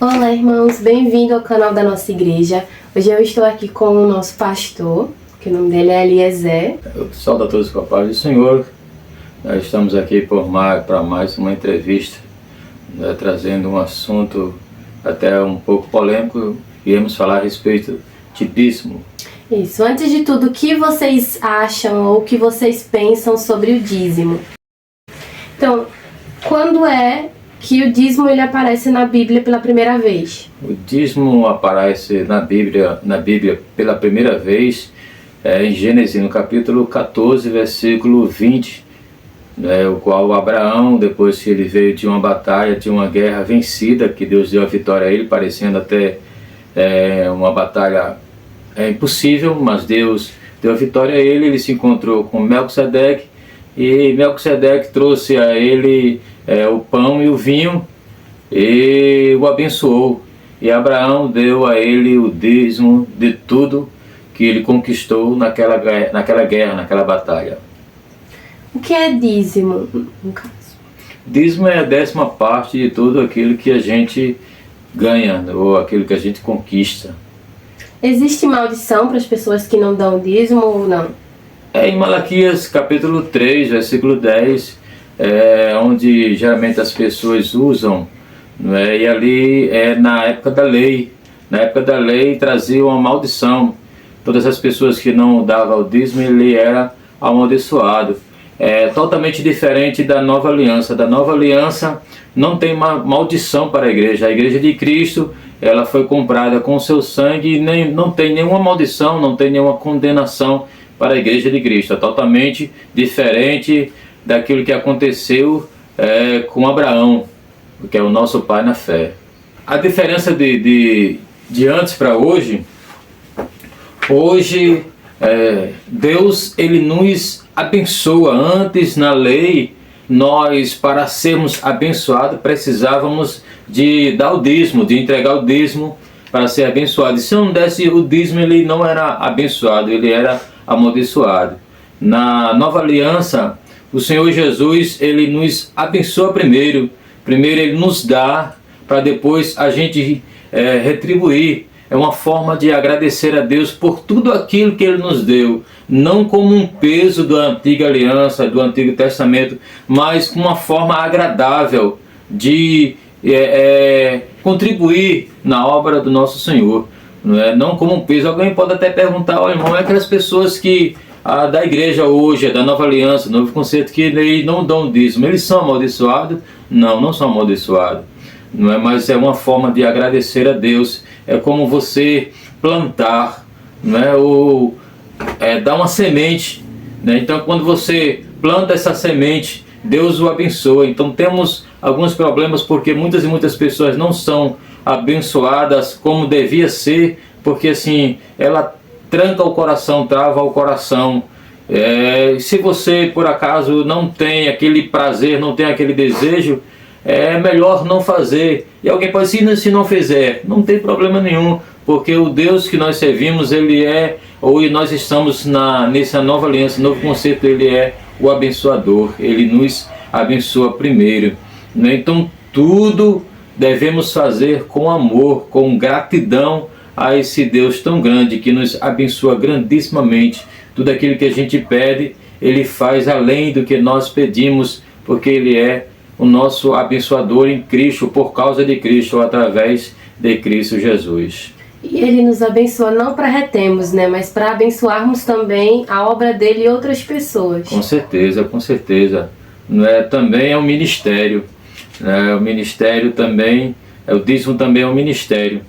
Olá, irmãos, bem-vindo ao canal da nossa igreja. Hoje eu estou aqui com o nosso pastor, que o nome dele é Eliezer. Eu saúdo a todos com a paz do Senhor. Nós estamos aqui para mais uma entrevista, trazendo um assunto até um pouco polêmico. Iremos falar a respeito de dízimo. Isso, antes de tudo, o que vocês acham ou o que vocês pensam sobre o dízimo? Então, quando é que o dízimo ele aparece na Bíblia pela primeira vez? O dízimo aparece na Bíblia pela primeira vez em Gênesis, no capítulo 14, versículo 20, o qual Abraão, depois que ele veio de uma batalha, de uma guerra vencida, que Deus deu a vitória a ele, parecendo até uma batalha impossível, mas Deus deu a vitória a ele. Ele se encontrou com Melquisedeque, e Melquisedeque trouxe a ele o pão e o vinho e o abençoou. E Abraão deu a ele o dízimo de tudo que ele conquistou naquela guerra, naquela batalha. O que é dízimo, no caso? Dízimo é a 10ª parte de tudo aquilo que a gente ganha, ou aquilo que a gente conquista. Existe maldição para as pessoas que não dão dízimo ou não? Em Malaquias capítulo 3, versículo 10, onde geralmente as pessoas usam, e ali na época da lei. Na época da lei trazia uma maldição. Todas as pessoas que não davam o dízimo, ele era amaldiçoado. É totalmente diferente da nova aliança. Da nova aliança não tem maldição para a igreja. A igreja de Cristo, ela foi comprada com o seu sangue e não tem nenhuma maldição, não tem nenhuma condenação para a igreja de Cristo. É totalmente diferente daquilo que aconteceu com Abraão, que é o nosso pai na fé. A diferença de antes para hoje, Deus ele nos abençoa. Antes, na lei, nós, para sermos abençoados, precisávamos de dar o dízimo, de entregar o dízimo para ser abençoado. E se não desse o dízimo, ele não era abençoado, ele era amaldiçoado. Na nova aliança, o Senhor Jesus, ele nos abençoa primeiro. Primeiro ele nos dá, para depois a gente retribuir. É uma forma de agradecer a Deus por tudo aquilo que ele nos deu. Não como um peso da antiga aliança, do Antigo Testamento, mas como uma forma agradável de contribuir na obra do nosso Senhor. Não como um peso. Alguém pode até perguntar, irmão, é aquelas pessoas que da igreja hoje, da nova aliança, novo conceito, que eles não dão dízimo, eles são amaldiçoados? Não, não são amaldiçoados. Mas é uma forma de agradecer a Deus. É como você plantar, ou dar uma semente, Então, quando você planta essa semente, Deus o abençoa. Então, temos alguns problemas porque muitas e muitas pessoas não são abençoadas como devia ser, porque assim, ela tranca o coração, trava o coração. Se você por acaso não tem aquele prazer, não tem aquele desejo, é melhor não fazer. E alguém pode dizer, se não fizer, não tem problema nenhum, porque o Deus que nós servimos, ele nós estamos nessa nova aliança, novo conceito, ele é o abençoador, ele nos abençoa primeiro. Então tudo devemos fazer com amor, com gratidão a esse Deus tão grande que nos abençoa grandissimamente. Tudo aquilo que a gente pede, ele faz além do que nós pedimos, porque ele é o nosso abençoador em Cristo, por causa de Cristo, através de Cristo Jesus. E ele nos abençoa não para retermos, mas para abençoarmos também a obra dele e outras pessoas. Com certeza, com certeza. Também é um ministério. O ministério também, o dízimo também é um ministério.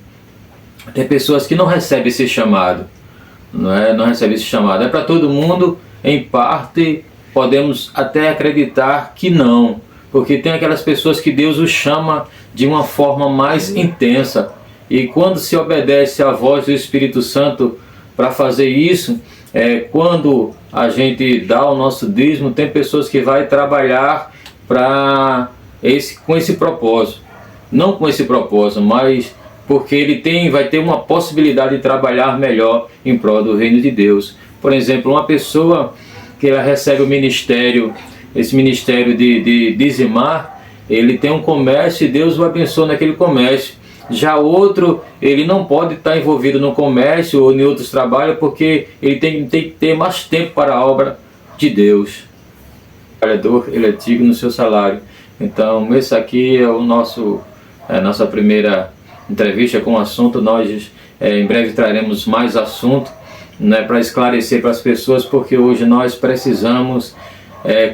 Tem pessoas que não recebem esse chamado. Não recebem esse chamado. É para todo mundo, em parte, podemos até acreditar que não. Porque tem aquelas pessoas que Deus os chama de uma forma mais intensa. E quando se obedece à voz do Espírito Santo para fazer isso, quando a gente dá o nosso dízimo, tem pessoas que vai trabalhar com esse propósito. Não com esse propósito, mas porque ele vai ter uma possibilidade de trabalhar melhor em prol do reino de Deus. Por exemplo, uma pessoa que ela recebe o ministério, esse ministério de dizimar, ele tem um comércio e Deus o abençoa naquele comércio. Já outro, ele não pode estar envolvido no comércio ou em outros trabalhos porque ele tem que ter mais tempo para a obra de Deus. O trabalhador, ele é digno no seu salário. Então, esse aqui é o nossa primeira entrevista com o assunto. Nós em breve traremos mais assunto, né, para esclarecer para as pessoas, porque hoje nós precisamos,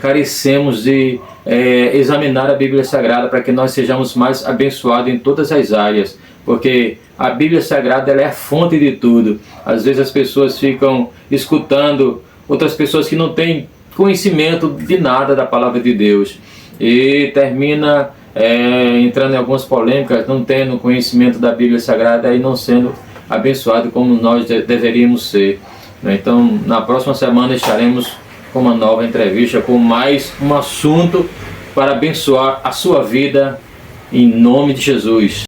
carecemos de examinar a Bíblia Sagrada para que nós sejamos mais abençoados em todas as áreas, porque a Bíblia Sagrada ela é a fonte de tudo. Às vezes as pessoas ficam escutando outras pessoas que não têm conhecimento de nada da palavra de Deus e termina entrando em algumas polêmicas, não tendo conhecimento da Bíblia Sagrada e não sendo abençoado como nós deveríamos ser. Então, na próxima semana estaremos com uma nova entrevista, com mais um assunto para abençoar a sua vida, em nome de Jesus.